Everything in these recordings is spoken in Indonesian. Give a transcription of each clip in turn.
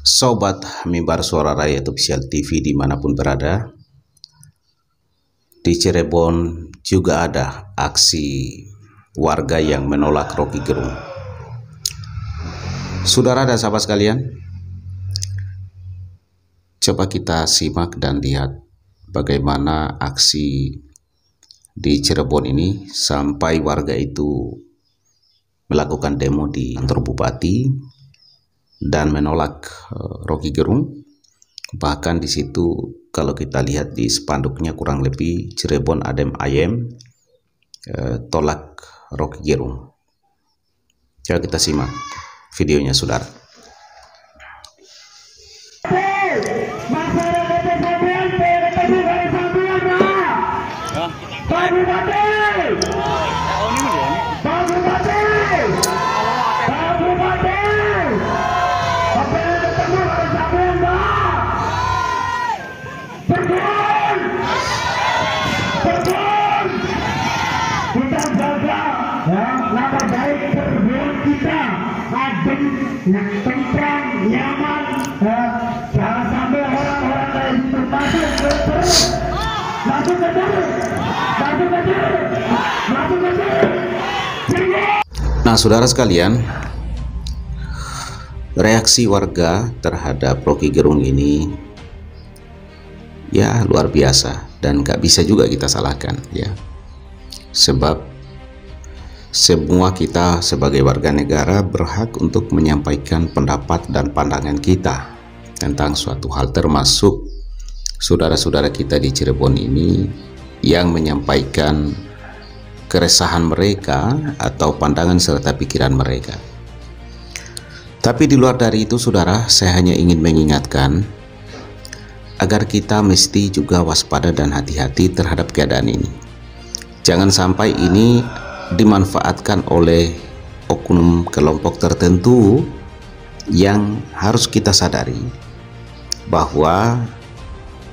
Sobat Mimbar Suara Rakyat Official TV dimanapun berada, di Cirebon juga ada aksi warga yang menolak Rocky Gerung. Saudara dan sahabat sekalian, coba kita simak dan lihat bagaimana aksi di Cirebon ini sampai warga itu melakukan demo di kantor bupati dan menolak Rocky Gerung. Bahkan di situ kalau kita lihat di spanduknya kurang lebih Cirebon adem ayem tolak Rocky Gerung. Coba kita simak videonya, saudara. Tentram, nyaman, jangan sampai orang-orang lain termasuk masuk ke Nah, saudara sekalian, reaksi warga terhadap Rocky Gerung ini ya luar biasa dan gak bisa juga kita salahkan ya, sebab semua kita sebagai warga negara berhak untuk menyampaikan pendapat dan pandangan kita tentang suatu hal, termasuk saudara-saudara kita di Cirebon ini yang menyampaikan keresahan mereka atau pandangan serta pikiran mereka. Tapi di luar dari itu, saudara, saya hanya ingin mengingatkan agar kita mesti juga waspada dan hati-hati terhadap keadaan ini. Jangan sampai ini dimanfaatkan oleh oknum kelompok tertentu yang harus kita sadari bahwa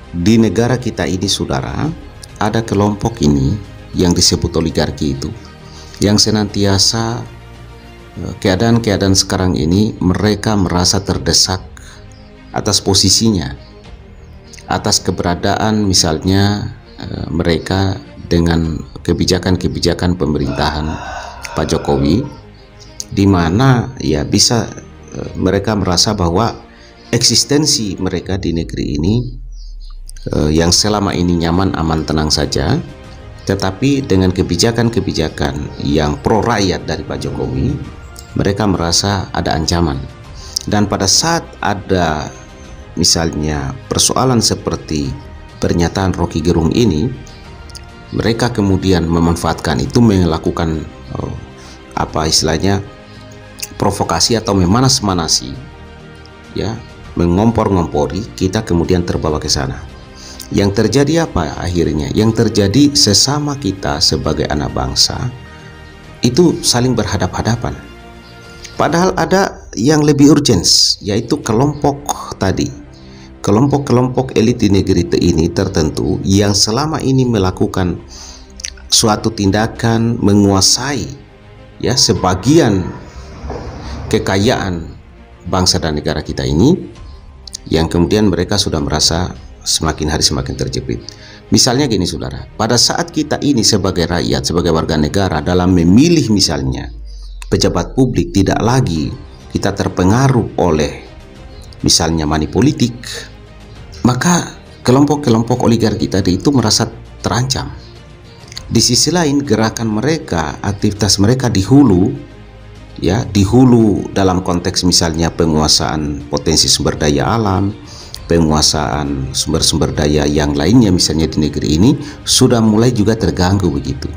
di negara kita ini, saudara, ada kelompok ini yang disebut oligarki itu, yang senantiasa keadaan-keadaan sekarang ini mereka merasa terdesak atas posisinya, atas keberadaan misalnya mereka dengan kebijakan-kebijakan pemerintahan Pak Jokowi, di mana ya bisa mereka merasa bahwa eksistensi mereka di negeri ini yang selama ini nyaman, aman, tenang saja, tetapi dengan kebijakan-kebijakan yang pro rakyat dari Pak Jokowi, mereka merasa ada ancaman. Dan pada saat ada misalnya persoalan seperti pernyataan Rocky Gerung ini, mereka kemudian memanfaatkan itu, melakukan apa istilahnya provokasi atau memanas-manasi ya, mengompor-ngompori, kita kemudian terbawa ke sana. Yang terjadi apa akhirnya? Yang terjadi sesama kita sebagai anak bangsa itu saling berhadap-hadapan. Padahal ada yang lebih urgent, yaitu kelompok tadi, kelompok-kelompok elit di negeri ini tertentu yang selama ini melakukan suatu tindakan menguasai ya sebagian kekayaan bangsa dan negara kita ini, yang kemudian mereka sudah merasa semakin hari semakin terjepit. Misalnya gini, saudara, pada saat kita ini sebagai rakyat, sebagai warga negara dalam memilih misalnya pejabat publik, tidak lagi kita terpengaruh oleh misalnya money politik, maka kelompok-kelompok oligarki tadi itu merasa terancam. Di sisi lain, gerakan mereka, aktivitas mereka di hulu ya, di hulu dalam konteks misalnya penguasaan potensi sumber daya alam, penguasaan sumber-sumber daya yang lainnya misalnya di negeri ini sudah mulai juga terganggu begitu.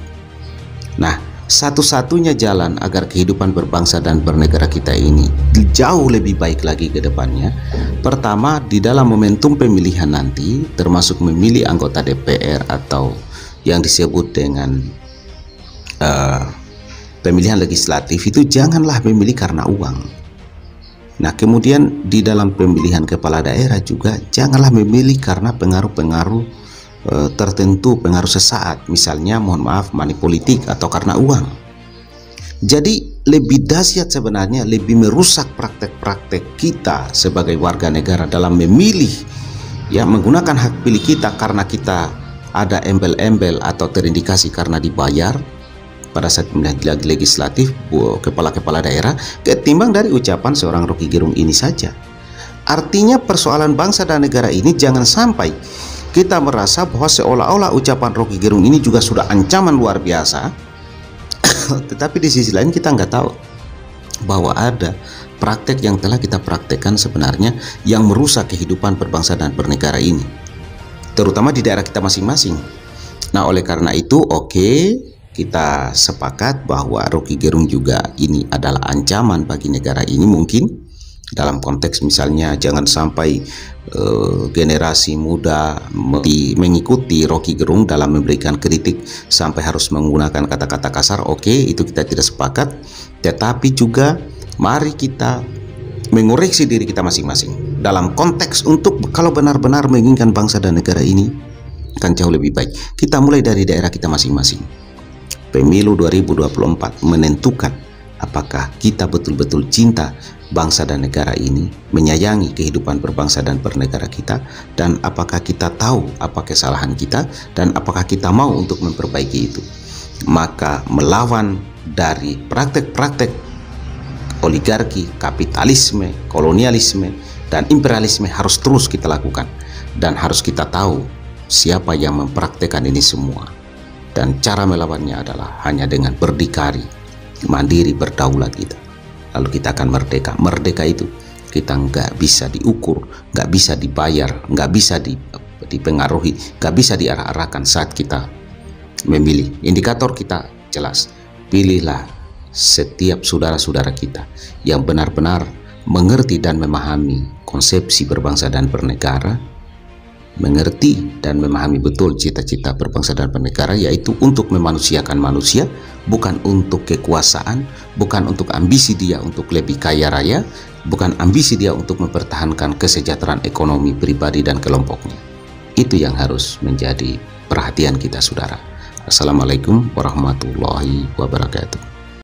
Nah, satu-satunya jalan agar kehidupan berbangsa dan bernegara kita ini jauh lebih baik lagi ke depannya, pertama, di dalam momentum pemilihan nanti, termasuk memilih anggota DPR atau yang disebut dengan pemilihan legislatif, itu janganlah memilih karena uang. Nah, kemudian di dalam pemilihan kepala daerah juga janganlah memilih karena pengaruh-pengaruh tertentu, pengaruh sesaat, misalnya mohon maaf money politik atau karena uang. Jadi lebih dahsyat sebenarnya, lebih merusak praktek-praktek kita sebagai warga negara dalam memilih, ya, menggunakan hak pilih kita karena kita ada embel-embel atau terindikasi karena dibayar pada saat pemilihan legislatif kepala-kepala daerah, ketimbang dari ucapan seorang Rocky Gerung ini saja. Artinya persoalan bangsa dan negara ini jangan sampai kita merasa bahwa seolah-olah ucapan Rocky Gerung ini juga sudah ancaman luar biasa. Tetapi di sisi lain kita nggak tahu bahwa ada praktek yang telah kita praktekkan sebenarnya yang merusak kehidupan berbangsa dan bernegara ini, terutama di daerah kita masing-masing. Nah, oleh karena itu, oke, kita sepakat bahwa Rocky Gerung juga ini adalah ancaman bagi negara ini, mungkin dalam konteks misalnya jangan sampai generasi muda mengikuti Rocky Gerung dalam memberikan kritik sampai harus menggunakan kata-kata kasar. Oke, itu kita tidak sepakat. Tetapi juga mari kita mengoreksi diri kita masing-masing dalam konteks untuk kalau benar-benar menginginkan bangsa dan negara ini akan jauh lebih baik. Kita mulai dari daerah kita masing-masing. Pemilu 2024 menentukan apakah kita betul-betul cinta bangsa dan negara ini, menyayangi kehidupan berbangsa dan bernegara kita, dan apakah kita tahu apa kesalahan kita, dan apakah kita mau untuk memperbaiki itu. Maka melawan dari praktek-praktek oligarki, kapitalisme, kolonialisme, dan imperialisme harus terus kita lakukan, dan harus kita tahu siapa yang mempraktekkan ini semua. Dan cara melawannya adalah hanya dengan berdikari, mandiri, berdaulat kita. Lalu kita akan merdeka. Merdeka itu kita nggak bisa diukur, nggak bisa dibayar, nggak bisa dipengaruhi, nggak bisa diarah-arahkan saat kita memilih. Indikator kita jelas. Pilihlah setiap saudara-saudara kita yang benar-benar mengerti dan memahami konsepsi berbangsa dan bernegara, mengerti dan memahami betul cita-cita berbangsa dan bernegara, yaitu untuk memanusiakan manusia, bukan untuk kekuasaan, bukan untuk ambisi dia untuk lebih kaya raya, bukan ambisi dia untuk mempertahankan kesejahteraan ekonomi pribadi dan kelompoknya. Itu yang harus menjadi perhatian kita, saudara. Assalamualaikum warahmatullahi wabarakatuh.